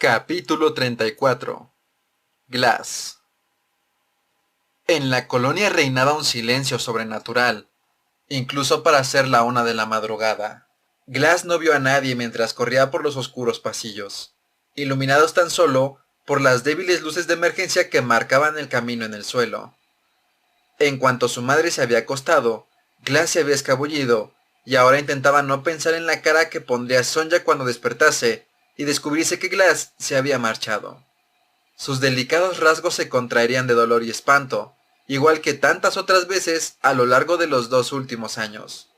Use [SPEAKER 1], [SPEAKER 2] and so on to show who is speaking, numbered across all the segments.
[SPEAKER 1] Capítulo 34. Glass. En la colonia reinaba un silencio sobrenatural, incluso para ser la 1 de la madrugada. Glass no vio a nadie mientras corría por los oscuros pasillos, iluminados tan solo por las débiles luces de emergencia que marcaban el camino en el suelo. En cuanto su madre se había acostado, Glass se había escabullido, y ahora intentaba no pensar en la cara que pondría Sonja cuando despertase y descubriese que Glass se había marchado. Sus delicados rasgos se contraerían de dolor y espanto, igual que tantas otras veces a lo largo de los 2 últimos años.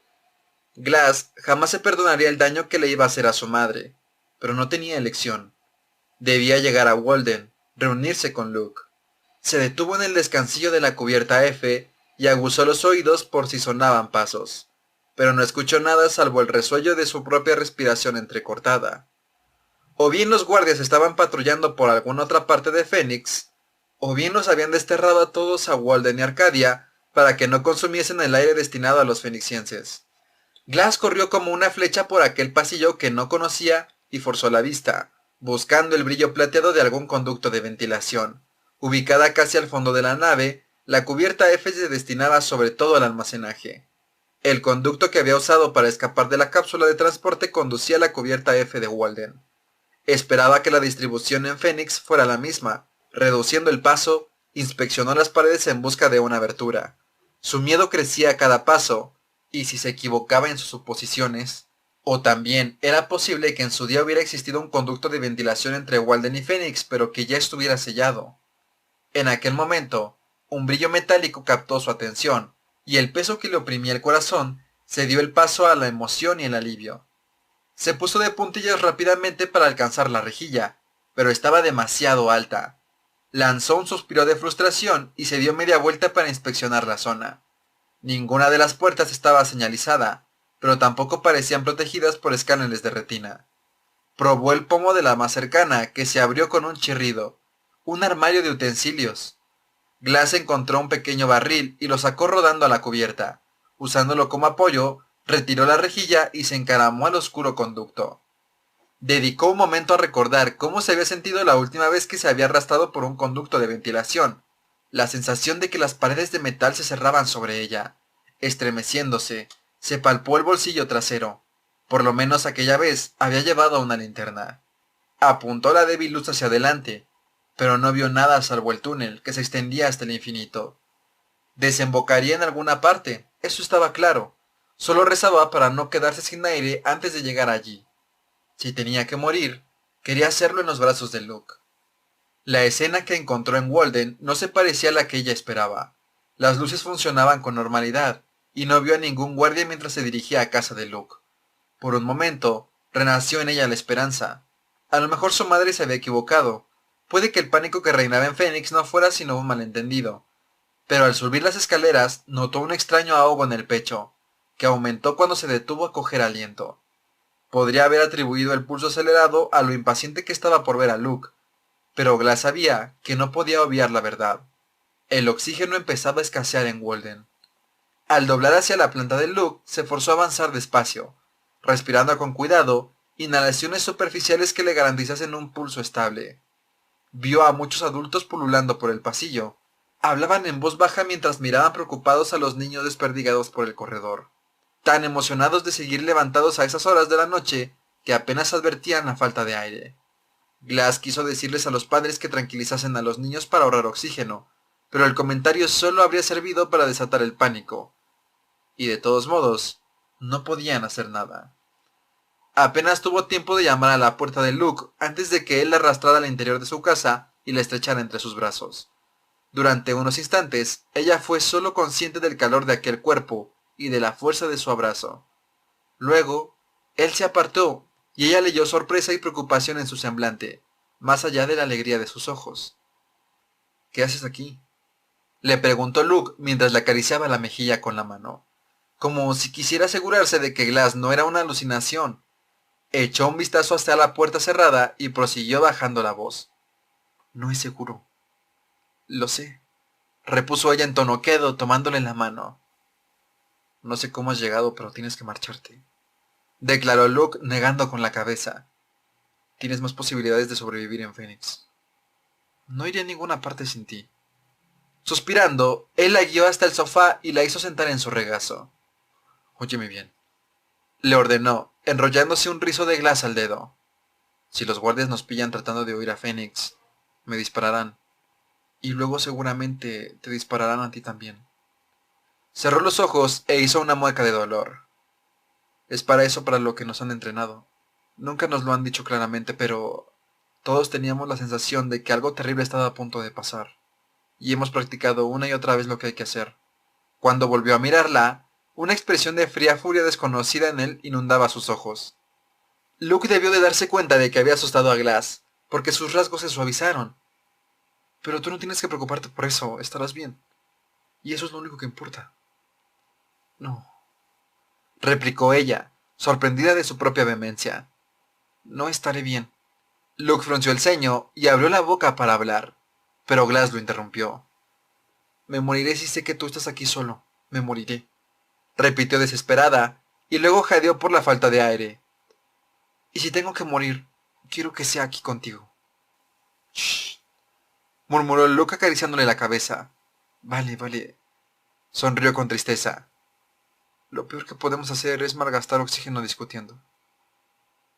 [SPEAKER 1] Glass jamás se perdonaría el daño que le iba a hacer a su madre, pero no tenía elección. Debía llegar a Walden, reunirse con Luke. Se detuvo en el descansillo de la cubierta F y aguzó los oídos por si sonaban pasos, pero no escuchó nada salvo el resuello de su propia respiración entrecortada. O bien los guardias estaban patrullando por alguna otra parte de Phoenix, o bien los habían desterrado a todos a Walden y Arcadia para que no consumiesen el aire destinado a los fenicienses. Glass corrió como una flecha por aquel pasillo que no conocía y forzó la vista, buscando el brillo plateado de algún conducto de ventilación. Ubicada casi al fondo de la nave, la cubierta F se destinaba sobre todo al almacenaje. El conducto que había usado para escapar de la cápsula de transporte conducía a la cubierta F de Walden. Esperaba que la distribución en Phoenix fuera la misma. Reduciendo el paso, inspeccionó las paredes en busca de una abertura. Su miedo crecía a cada paso, y si se equivocaba en sus suposiciones, o también era posible que en su día hubiera existido un conducto de ventilación entre Walden y Phoenix, pero que ya estuviera sellado. En aquel momento, un brillo metálico captó su atención, y el peso que le oprimía el corazón se dio el paso a la emoción y el alivio. Se puso de puntillas rápidamente para alcanzar la rejilla, pero estaba demasiado alta. Lanzó un suspiro de frustración y se dio media vuelta para inspeccionar la zona. Ninguna de las puertas estaba señalizada, pero tampoco parecían protegidas por escáneres de retina. Probó el pomo de la más cercana, que se abrió con un chirrido. Un armario de utensilios. Glass encontró un pequeño barril y lo sacó rodando a la cubierta. Usándolo como apoyo, retiró la rejilla y se encaramó al oscuro conducto. Dedicó un momento a recordar cómo se había sentido la última vez que se había arrastrado por un conducto de ventilación. La sensación de que las paredes de metal se cerraban sobre ella. Estremeciéndose, se palpó el bolsillo trasero. Por lo menos aquella vez había llevado una linterna. Apuntó la débil luz hacia adelante, pero no vio nada salvo el túnel, que se extendía hasta el infinito. Desembocaría en alguna parte, eso estaba claro. Solo rezaba para no quedarse sin aire antes de llegar allí. Si tenía que morir, quería hacerlo en los brazos de Luke. La escena que encontró en Walden no se parecía a la que ella esperaba. Las luces funcionaban con normalidad, y no vio a ningún guardia mientras se dirigía a casa de Luke. Por un momento, renació en ella la esperanza. A lo mejor su madre se había equivocado. Puede que el pánico que reinaba en Phoenix no fuera sino un malentendido. Pero al subir las escaleras, notó un extraño ahogo en el pecho, que aumentó cuando se detuvo a coger aliento. Podría haber atribuido el pulso acelerado a lo impaciente que estaba por ver a Luke, pero Glass sabía que no podía obviar la verdad. El oxígeno empezaba a escasear en Walden. Al doblar hacia la planta de Luke, se forzó a avanzar despacio, respirando con cuidado, inhalaciones superficiales que le garantizasen un pulso estable. Vio a muchos adultos pululando por el pasillo. Hablaban en voz baja mientras miraban preocupados a los niños desperdigados por el corredor, tan emocionados de seguir levantados a esas horas de la noche que apenas advertían la falta de aire. Glass quiso decirles a los padres que tranquilizasen a los niños para ahorrar oxígeno, pero el comentario solo habría servido para desatar el pánico. Y de todos modos, no podían hacer nada. Apenas tuvo tiempo de llamar a la puerta de Luke antes de que él la arrastrara al interior de su casa y la estrechara entre sus brazos. Durante unos instantes, ella fue solo consciente del calor de aquel cuerpo y de la fuerza de su abrazo. Luego, él se apartó y ella leyó sorpresa y preocupación en su semblante, más allá de la alegría de sus ojos. ¿Qué haces aquí?, le preguntó Luke mientras le acariciaba la mejilla con la mano, como si quisiera asegurarse de que Glass no era una alucinación. Echó un vistazo hasta la puerta cerrada y prosiguió bajando la voz. No es seguro. Lo sé, repuso ella en tono quedo, tomándole la mano. No sé cómo has llegado, pero tienes que marcharte, declaró Luke negando con la cabeza. Tienes más posibilidades de sobrevivir en Phoenix. No iré a ninguna parte sin ti. Suspirando, él la guió hasta el sofá y la hizo sentar en su regazo. Óyeme bien, le ordenó, enrollándose un rizo de Glass al dedo. Si los guardias nos pillan tratando de huir a Phoenix, me dispararán. Y luego seguramente te dispararán a ti también. Cerró los ojos e hizo una mueca de dolor. Es para eso para lo que nos han entrenado. Nunca nos lo han dicho claramente, pero todos teníamos la sensación de que algo terrible estaba a punto de pasar. Y hemos practicado una y otra vez lo que hay que hacer. Cuando volvió a mirarla, una expresión de fría furia desconocida en él inundaba sus ojos. Luke debió de darse cuenta de que había asustado a Glass, porque sus rasgos se suavizaron. Pero tú no tienes que preocuparte por eso, estarás bien. Y eso es lo único que importa. No, replicó ella, sorprendida de su propia vehemencia. No estaré bien. Luke frunció el ceño y abrió la boca para hablar, pero Glass lo interrumpió. Me moriré si sé que tú estás aquí solo. Me moriré, repitió desesperada, y luego jadeó por la falta de aire. Y si tengo que morir, quiero que sea aquí contigo. Shh, murmuró Luke acariciándole la cabeza. Vale, vale, sonrió con tristeza. Lo peor que podemos hacer es malgastar oxígeno discutiendo.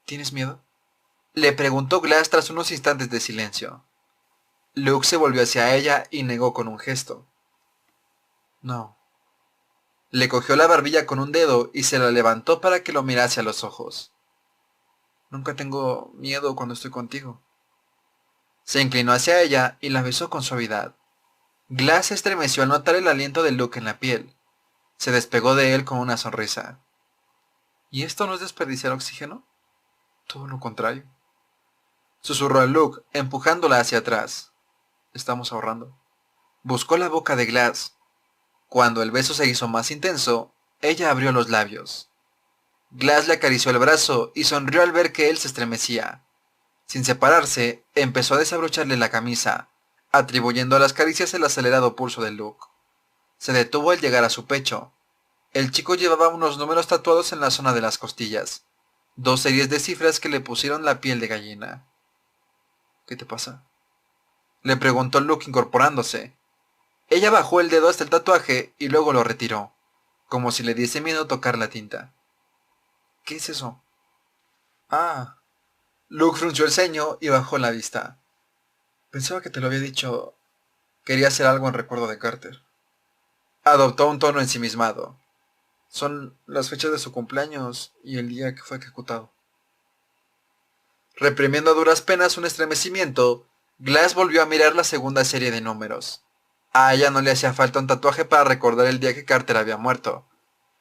[SPEAKER 1] ¿Tienes miedo? Le preguntó Glass tras unos instantes de silencio. Luke se volvió hacia ella y negó con un gesto. No. Le cogió la barbilla con un dedo y se la levantó para que lo mirase a los ojos. Nunca tengo miedo cuando estoy contigo. Se inclinó hacia ella y la besó con suavidad. Glass se estremeció al notar el aliento de Luke en la piel. Se despegó de él con una sonrisa. ¿Y esto no es desperdiciar oxígeno? Todo lo contrario. Susurró a Luke, empujándola hacia atrás. Estamos ahorrando. Buscó la boca de Glass. Cuando el beso se hizo más intenso, ella abrió los labios. Glass le acarició el brazo y sonrió al ver que él se estremecía. Sin separarse, empezó a desabrocharle la camisa, atribuyendo a las caricias el acelerado pulso de Luke. Se detuvo al llegar a su pecho. El chico llevaba unos números tatuados en la zona de las costillas, 2 series de cifras que le pusieron la piel de gallina. ¿Qué te pasa? Le preguntó Luke incorporándose. Ella bajó el dedo hasta el tatuaje y luego lo retiró, como si le diese miedo tocar la tinta. ¿Qué es eso? Ah. Luke frunció el ceño y bajó la vista. Pensaba que te lo había dicho. Quería hacer algo en recuerdo de Carter. Adoptó un tono ensimismado. Son las fechas de su cumpleaños y el día que fue ejecutado. Reprimiendo a duras penas un estremecimiento, Glass volvió a mirar la segunda serie de números. A ella no le hacía falta un tatuaje para recordar el día que Carter había muerto.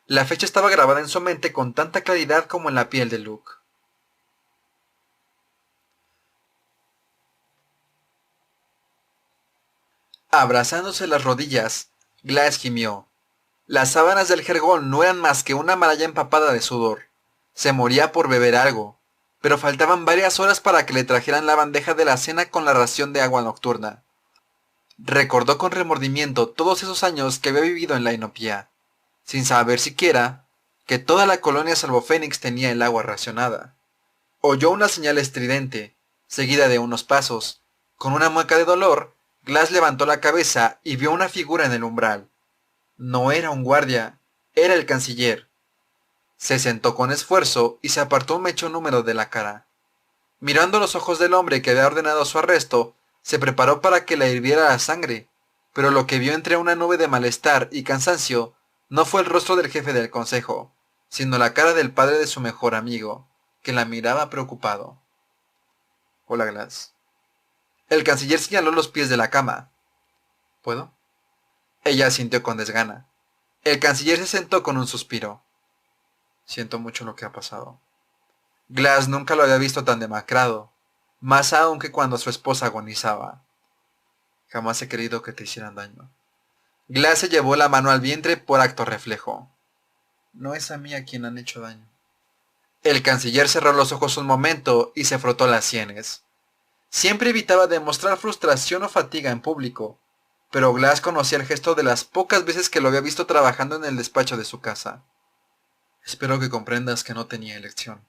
[SPEAKER 1] La fecha estaba grabada en su mente con tanta claridad como en la piel de Luke. Abrazándose las rodillas, Glass gimió. Las sábanas del jergón no eran más que una maraña empapada de sudor. Se moría por beber algo, pero faltaban varias horas para que le trajeran la bandeja de la cena con la ración de agua nocturna. Recordó con remordimiento todos esos años que había vivido en la inopia, sin saber siquiera que toda la colonia salvo Phoenix tenía el agua racionada. Oyó una señal estridente, seguida de unos pasos. Con una mueca de dolor, Glass levantó la cabeza y vio una figura en el umbral. No era un guardia, era el canciller. Se sentó con esfuerzo y se apartó un mechón húmedo de la cara. Mirando los ojos del hombre que había ordenado su arresto, se preparó para que la hirviera la sangre, pero lo que vio entre una nube de malestar y cansancio no fue el rostro del jefe del consejo, sino la cara del padre de su mejor amigo, que la miraba preocupado. Hola, Glass. El canciller señaló los pies de la cama. ¿Puedo? Ella asintió con desgana. El canciller se sentó con un suspiro. Siento mucho lo que ha pasado. Glass nunca lo había visto tan demacrado, más aún que cuando su esposa agonizaba. Jamás he querido que te hicieran daño. Glass se llevó la mano al vientre por acto reflejo. No es a mí a quien han hecho daño. El canciller cerró los ojos un momento y se frotó las sienes. Siempre evitaba demostrar frustración o fatiga en público, pero Glass conocía el gesto de las pocas veces que lo había visto trabajando en el despacho de su casa. Espero que comprendas que no tenía elección.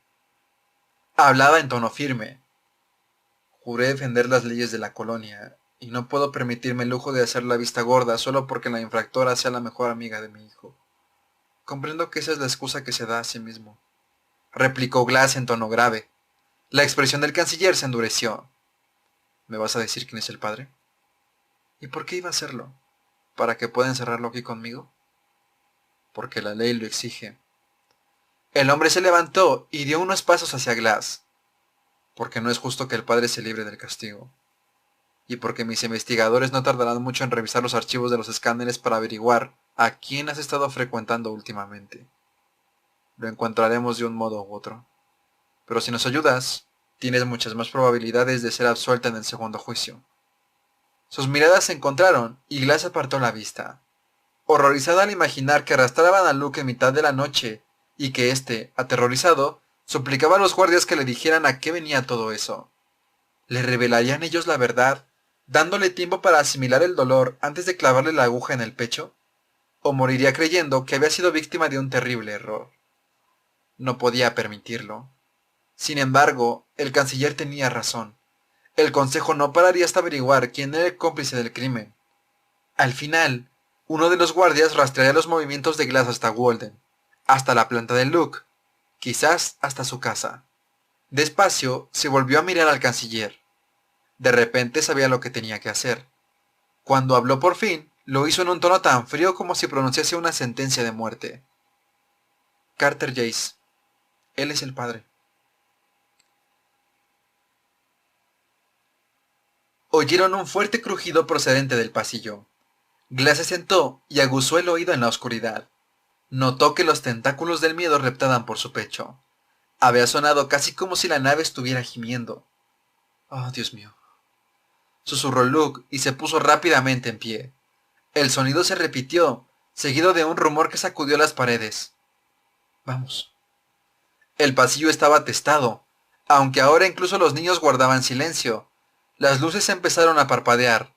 [SPEAKER 1] Hablaba en tono firme. Juré defender las leyes de la colonia, y no puedo permitirme el lujo de hacer la vista gorda solo porque la infractora sea la mejor amiga de mi hijo. Comprendo que esa es la excusa que se da a sí mismo, replicó Glass en tono grave. La expresión del canciller se endureció. ¿Me vas a decir quién es el padre? ¿Y por qué iba a hacerlo? ¿Para que pueda encerrarlo aquí conmigo? Porque la ley lo exige. El hombre se levantó y dio unos pasos hacia Glass. Porque no es justo que el padre se libre del castigo. Y porque mis investigadores no tardarán mucho en revisar los archivos de los escáneres para averiguar a quién has estado frecuentando últimamente. Lo encontraremos de un modo u otro. Pero si nos ayudas, tienes muchas más probabilidades de ser absuelta en el segundo juicio. Sus miradas se encontraron y Glass apartó la vista, horrorizada al imaginar que arrastraban a Luke en mitad de la noche y que éste, aterrorizado, suplicaba a los guardias que le dijeran a qué venía todo eso. ¿Le revelarían ellos la verdad, dándole tiempo para asimilar el dolor antes de clavarle la aguja en el pecho? ¿O moriría creyendo que había sido víctima de un terrible error? No podía permitirlo. Sin embargo, el canciller tenía razón. El consejo no pararía hasta averiguar quién era el cómplice del crimen. Al final, uno de los guardias rastrearía los movimientos de Glass hasta Walden, hasta la planta de Luke, quizás hasta su casa. Despacio, se volvió a mirar al canciller. De repente sabía lo que tenía que hacer. Cuando habló por fin, lo hizo en un tono tan frío como si pronunciase una sentencia de muerte. Carter Jace. Él es el padre. Oyeron un fuerte crujido procedente del pasillo. Glass se sentó y aguzó el oído en la oscuridad. Notó que los tentáculos del miedo reptaban por su pecho. Había sonado casi como si la nave estuviera gimiendo. «Oh, Dios mío», susurró Luke y se puso rápidamente en pie. El sonido se repitió, seguido de un rumor que sacudió las paredes. «Vamos». El pasillo estaba atestado, aunque ahora incluso los niños guardaban silencio. Las luces empezaron a parpadear.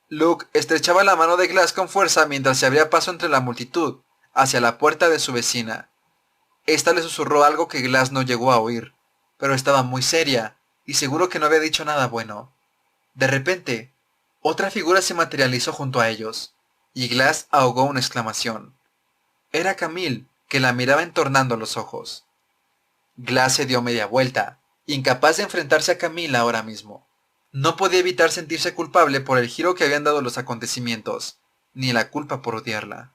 [SPEAKER 1] Luke estrechaba la mano de Glass con fuerza mientras se abría paso entre la multitud, hacia la puerta de su vecina. Esta le susurró algo que Glass no llegó a oír, pero estaba muy seria, y seguro que no había dicho nada bueno. De repente, otra figura se materializó junto a ellos, y Glass ahogó una exclamación. Era Camille, que la miraba entornando los ojos. Glass se dio media vuelta, incapaz de enfrentarse a Camille ahora mismo. No podía evitar sentirse culpable por el giro que habían dado los acontecimientos, ni la culpa por odiarla.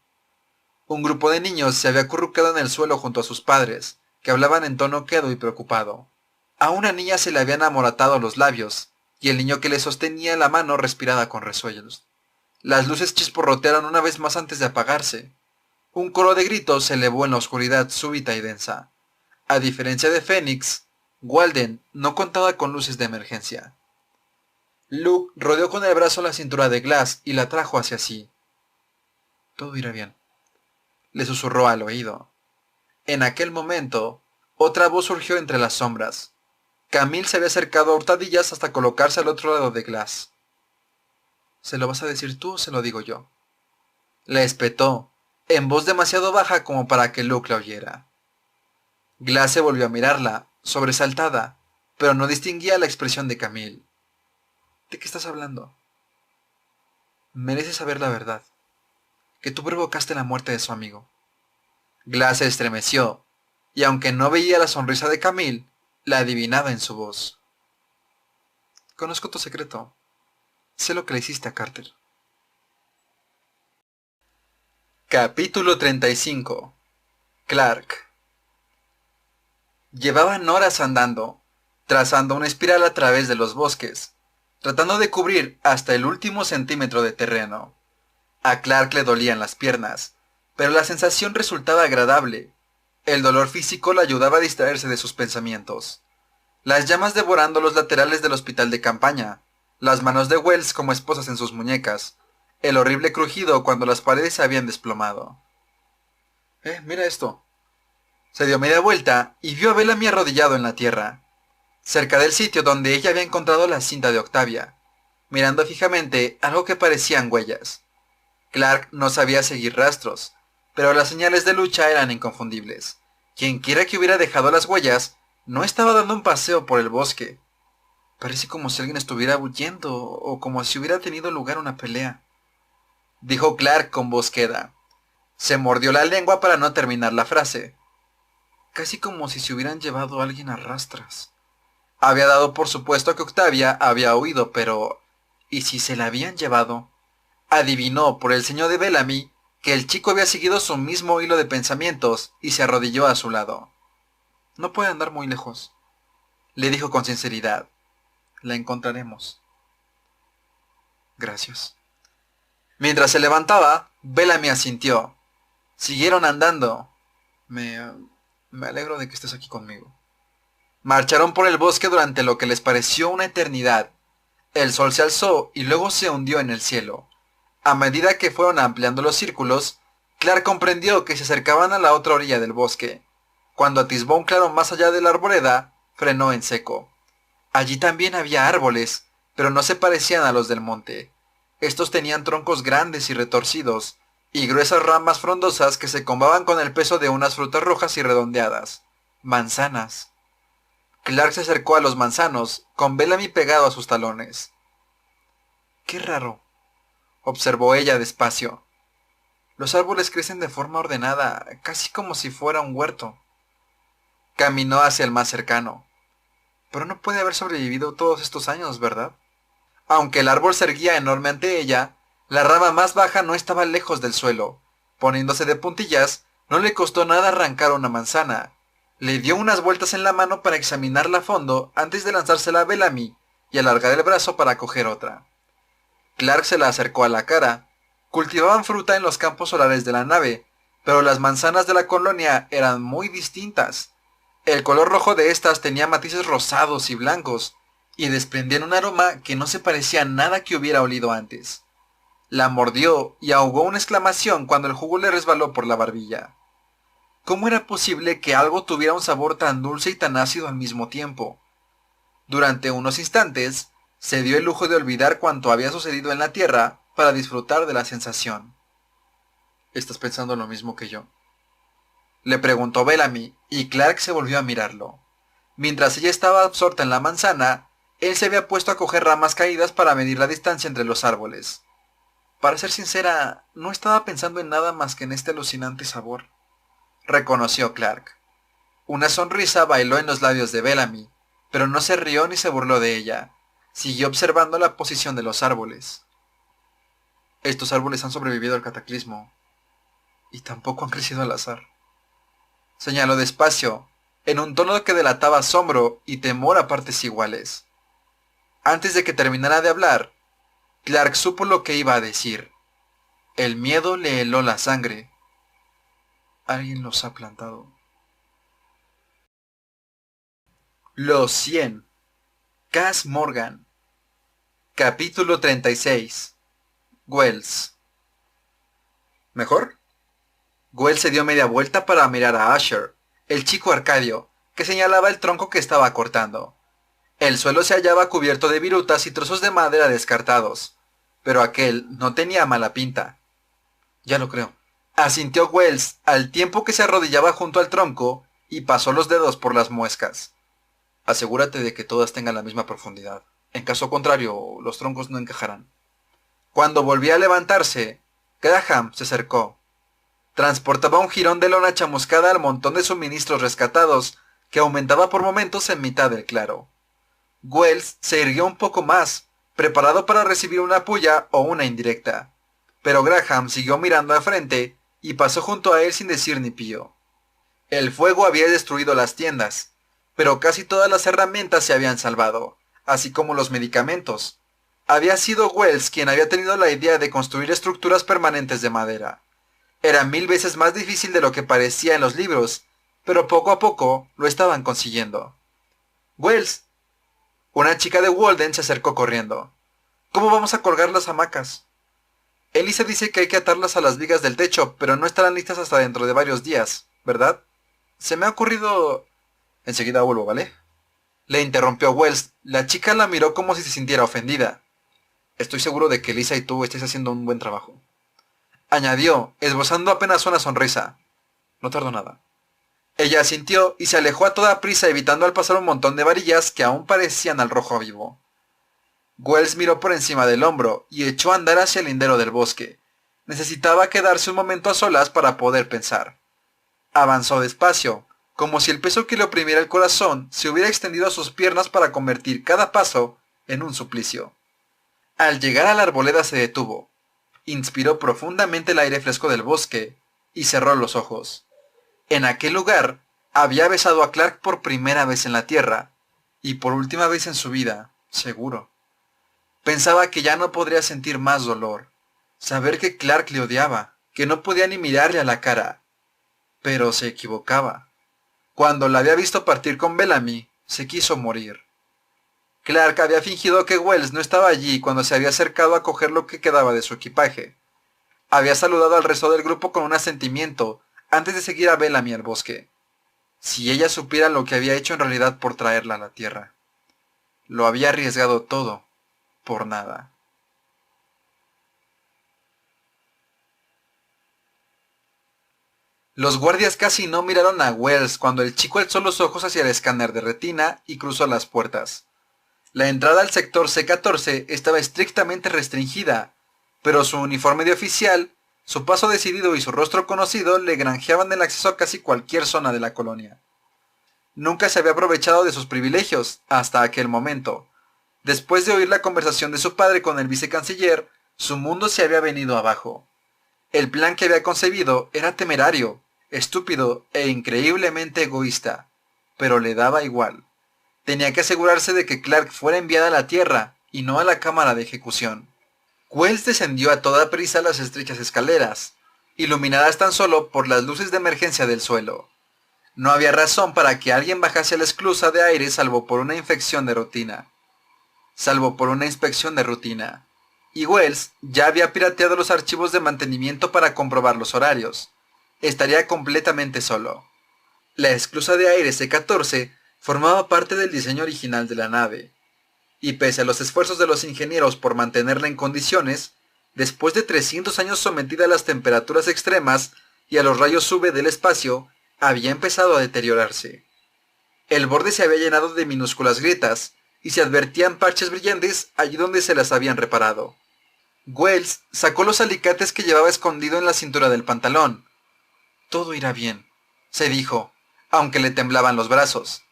[SPEAKER 1] Un grupo de niños se había acurrucado en el suelo junto a sus padres, que hablaban en tono quedo y preocupado. A una niña se le habían amoratado los labios, y el niño que le sostenía la mano respiraba con resuellos. Las luces chisporrotearon una vez más antes de apagarse. Un coro de gritos se elevó en la oscuridad súbita y densa. A diferencia de Phoenix, Walden no contaba con luces de emergencia. Luke rodeó con el brazo la cintura de Glass y la trajo hacia sí. «Todo irá bien», le susurró al oído. En aquel momento, otra voz surgió entre las sombras. Camille se había acercado a hurtadillas hasta colocarse al otro lado de Glass. «¿Se lo vas a decir tú o se lo digo yo?», le espetó, en voz demasiado baja como para que Luke la oyera. Glass se volvió a mirarla, sobresaltada, pero no distinguía la expresión de Camille. «¿De qué estás hablando?». «Mereces saber la verdad. Que tú provocaste la muerte de su amigo». Glass se estremeció, y aunque no veía la sonrisa de Camille, la adivinaba en su voz. «Conozco tu secreto. Sé lo que le hiciste a Carter». Capítulo 35. Clark. Llevaban horas andando, trazando una espiral a través de los bosques, tratando de cubrir hasta el último centímetro de terreno. A Clark le dolían las piernas, pero la sensación resultaba agradable. El dolor físico le ayudaba a distraerse de sus pensamientos. Las llamas devorando los laterales del hospital de campaña, las manos de Wells como esposas en sus muñecas, el horrible crujido cuando las paredes se habían desplomado. Mira esto». Se dio media vuelta y vio a Bellamy arrodillado en la tierra, cerca del sitio donde ella había encontrado la cinta de Octavia, mirando fijamente algo que parecían huellas. Clark no sabía seguir rastros, pero las señales de lucha eran inconfundibles. Quienquiera que hubiera dejado las huellas, no estaba dando un paseo por el bosque. Parece como si alguien estuviera huyendo o como si hubiera tenido lugar una pelea, dijo Clark con voz queda. Se mordió la lengua para no terminar la frase. Casi como si se hubieran llevado a alguien a rastras. Había dado por supuesto que Octavia había huido, pero ¿y si se la habían llevado? Adivinó por el ceño de Bellamy que el chico había seguido su mismo hilo de pensamientos y se arrodilló a su lado. No puede andar muy lejos, le dijo con sinceridad. La encontraremos. Gracias. Mientras se levantaba, Bellamy asintió. Siguieron andando. Me alegro de que estés aquí conmigo. Marcharon por el bosque durante lo que les pareció una eternidad. El sol se alzó y luego se hundió en el cielo. A medida que fueron ampliando los círculos, Clark comprendió que se acercaban a la otra orilla del bosque. Cuando atisbó un claro más allá de la arboleda, frenó en seco. Allí también había árboles, pero no se parecían a los del monte. Estos tenían troncos grandes y retorcidos, y gruesas ramas frondosas que se combaban con el peso de unas frutas rojas y redondeadas. Manzanas. Clark se acercó a los manzanos, con Bellamy pegado a sus talones. «Qué raro», observó ella despacio. «Los árboles crecen de forma ordenada, casi como si fuera un huerto». Caminó hacia el más cercano. «Pero no puede haber sobrevivido todos estos años, ¿verdad?» Aunque el árbol se erguía enorme ante ella, la rama más baja no estaba lejos del suelo. Poniéndose de puntillas, no le costó nada arrancar una manzana. Le dio unas vueltas en la mano para examinarla a fondo antes de lanzársela a Bellamy y alargar el brazo para coger otra. Clark se la acercó a la cara. Cultivaban fruta en los campos solares de la nave, pero las manzanas de la colonia eran muy distintas. El color rojo de estas tenía matices rosados y blancos, y desprendían un aroma que no se parecía a nada que hubiera olido antes. La mordió y ahogó una exclamación cuando el jugo le resbaló por la barbilla. ¿Cómo era posible que algo tuviera un sabor tan dulce y tan ácido al mismo tiempo? Durante unos instantes, se dio el lujo de olvidar cuanto había sucedido en la Tierra para disfrutar de la sensación. ¿Estás pensando lo mismo que yo?, le preguntó Bellamy, y Clark se volvió a mirarlo. Mientras ella estaba absorta en la manzana, él se había puesto a coger ramas caídas para medir la distancia entre los árboles. Para ser sincera, no estaba pensando en nada más que en este alucinante sabor, reconoció Clark. Una sonrisa bailó en los labios de Bellamy, pero no se rió ni se burló de ella. Siguió observando la posición de los árboles. Estos árboles han sobrevivido al cataclismo, y tampoco han crecido al azar, señaló despacio, en un tono que delataba asombro y temor a partes iguales. Antes de que terminara de hablar, Clark supo lo que iba a decir. El miedo le heló la sangre. Alguien los ha plantado. Los 100. Cass Morgan. Capítulo 36. Wells. ¿Mejor? Wells se dio media vuelta para mirar a Asher, el chico Arcadio, que señalaba el tronco que estaba cortando. El suelo se hallaba cubierto de virutas y trozos de madera descartados, pero aquel no tenía mala pinta. Ya lo creo, asintió Wells al tiempo que se arrodillaba junto al tronco y pasó los dedos por las muescas. Asegúrate de que todas tengan la misma profundidad. En caso contrario, los troncos no encajarán. Cuando volvía a levantarse, Graham se acercó. Transportaba un jirón de lona chamuscada al montón de suministros rescatados, que aumentaba por momentos en mitad del claro. Wells se irguió un poco más, preparado para recibir una puya o una indirecta. Pero Graham siguió mirando al frente y pasó junto a él sin decir ni pío. El fuego había destruido las tiendas, pero casi todas las herramientas se habían salvado, así como los medicamentos. Había sido Wells quien había tenido la idea de construir estructuras permanentes de madera. Era 1000 veces más difícil de lo que parecía en los libros, pero poco a poco lo estaban consiguiendo. «Wells». Una chica de Walden se acercó corriendo. «¿Cómo vamos a colgar las hamacas?» «Elisa dice que hay que atarlas a las vigas del techo, pero no estarán listas hasta dentro de varios días, ¿verdad? Se me ha ocurrido...» «Enseguida vuelvo, ¿vale?», le interrumpió Wells. La chica la miró como si se sintiera ofendida. «Estoy seguro de que Elisa y tú estáis haciendo un buen trabajo», añadió, esbozando apenas una sonrisa. «No tardo nada». Ella asintió y se alejó a toda prisa, evitando al pasar un montón de varillas que aún parecían al rojo vivo. Wells miró por encima del hombro y echó a andar hacia el lindero del bosque. Necesitaba quedarse un momento a solas para poder pensar. Avanzó despacio, como si el peso que le oprimiera el corazón se hubiera extendido a sus piernas para convertir cada paso en un suplicio. Al llegar a la arboleda se detuvo, inspiró profundamente el aire fresco del bosque y cerró los ojos. En aquel lugar había besado a Clark por primera vez en la tierra, y por última vez en su vida, seguro. Pensaba que ya no podría sentir más dolor, saber que Clark le odiaba, que no podía ni mirarle a la cara. Pero se equivocaba. Cuando la había visto partir con Bellamy, se quiso morir. Clark había fingido que Wells no estaba allí cuando se había acercado a coger lo que quedaba de su equipaje. Había saludado al resto del grupo con un asentimiento antes de seguir a Bellamy al bosque. Si ella supiera lo que había hecho en realidad por traerla a la tierra. Lo había arriesgado todo, por nada. Los guardias casi no miraron a Wells cuando el chico alzó los ojos hacia el escáner de retina y cruzó las puertas. La entrada al sector C-14 estaba estrictamente restringida, pero su uniforme de oficial, su paso decidido y su rostro conocido le granjeaban el acceso a casi cualquier zona de la colonia. Nunca se había aprovechado de sus privilegios hasta aquel momento. Después de oír la conversación de su padre con el vicecanciller, su mundo se había venido abajo. El plan que había concebido era temerario, estúpido e increíblemente egoísta, pero le daba igual. Tenía que asegurarse de que Clark fuera enviada a la Tierra y no a la cámara de ejecución. Wells descendió a toda prisa las estrechas escaleras, iluminadas tan solo por las luces de emergencia del suelo. No había razón para que alguien bajase a la esclusa de aire salvo por una inspección de rutina. Y Wells ya había pirateado los archivos de mantenimiento para comprobar los horarios. Estaría completamente solo. La esclusa de aire C-14 formaba parte del diseño original de la nave, y pese a los esfuerzos de los ingenieros por mantenerla en condiciones, después de 300 años sometida a las temperaturas extremas y a los rayos UV del espacio, había empezado a deteriorarse. El borde se había llenado de minúsculas grietas, y se advertían parches brillantes allí donde se las habían reparado. Wells sacó los alicates que llevaba escondido en la cintura del pantalón. Todo irá bien, se dijo, aunque le temblaban los brazos.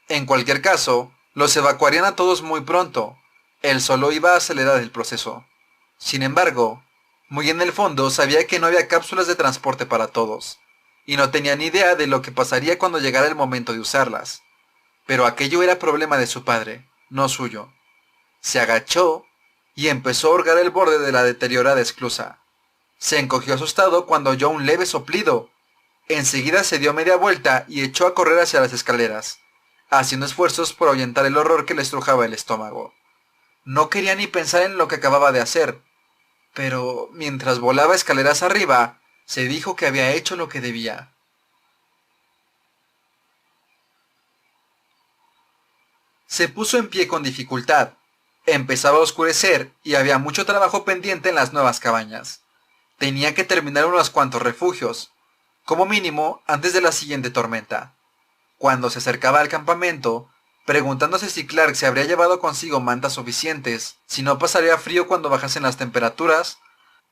[SPEAKER 1] En cualquier caso, los evacuarían a todos muy pronto. Él solo iba a acelerar el proceso. Sin embargo, muy en el fondo sabía que no había cápsulas de transporte para todos, y no tenía ni idea de lo que pasaría cuando llegara el momento de usarlas. Pero aquello era problema de su padre, no suyo. Se agachó y empezó a hurgar el borde de la deteriorada esclusa. Se encogió asustado cuando oyó un leve soplido. Enseguida se dio media vuelta y echó a correr hacia las escaleras, haciendo esfuerzos por ahuyentar el horror que le estrujaba el estómago. No quería ni pensar en lo que acababa de hacer, pero mientras volaba escaleras arriba, se dijo que había hecho lo que debía. Se puso en pie con dificultad. Empezaba a oscurecer y había mucho trabajo pendiente en las nuevas cabañas. Tenía que terminar unos cuantos refugios, como mínimo antes de la siguiente tormenta. Cuando se acercaba al campamento, preguntándose si Clark se habría llevado consigo mantas suficientes, si no pasaría frío cuando bajasen las temperaturas,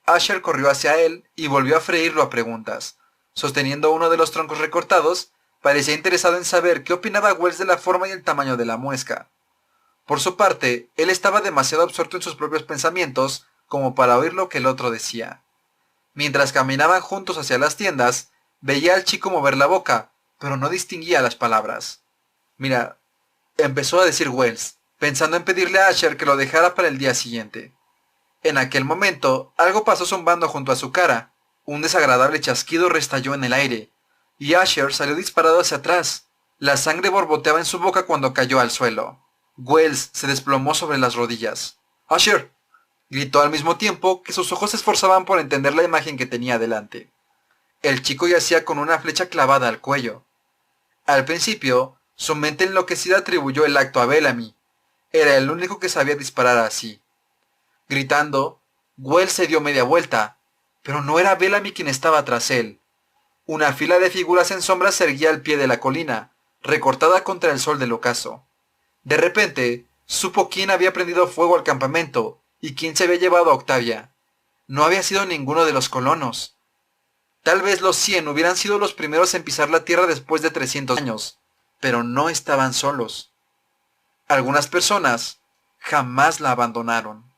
[SPEAKER 1] Asher corrió hacia él y volvió a freírlo a preguntas. Sosteniendo uno de los troncos recortados, parecía interesado en saber qué opinaba Wells de la forma y el tamaño de la muesca. Por su parte, él estaba demasiado absorto en sus propios pensamientos como para oír lo que el otro decía. Mientras caminaban juntos hacia las tiendas, veía al chico mover la boca, pero no distinguía las palabras. Mira, empezó a decir Wells, pensando en pedirle a Asher que lo dejara para el día siguiente. En aquel momento, algo pasó zumbando junto a su cara. Un desagradable chasquido restalló en el aire, y Asher salió disparado hacia atrás. La sangre borboteaba en su boca cuando cayó al suelo. Wells se desplomó sobre las rodillas. ¡Asher!, gritó al mismo tiempo que sus ojos se esforzaban por entender la imagen que tenía delante. El chico yacía con una flecha clavada al cuello. Al principio, su mente enloquecida atribuyó el acto a Bellamy. Era el único que sabía disparar así. Gritando, Wells se dio media vuelta, pero no era Bellamy quien estaba tras él. Una fila de figuras en sombras se erguía al pie de la colina, recortada contra el sol del ocaso. De repente, Supo quién había prendido fuego al campamento y quién se había llevado a Octavia. No había sido ninguno de los colonos. Tal vez los 100 hubieran sido los primeros en pisar la tierra después de 300 años, pero no estaban solos. Algunas personas jamás la abandonaron.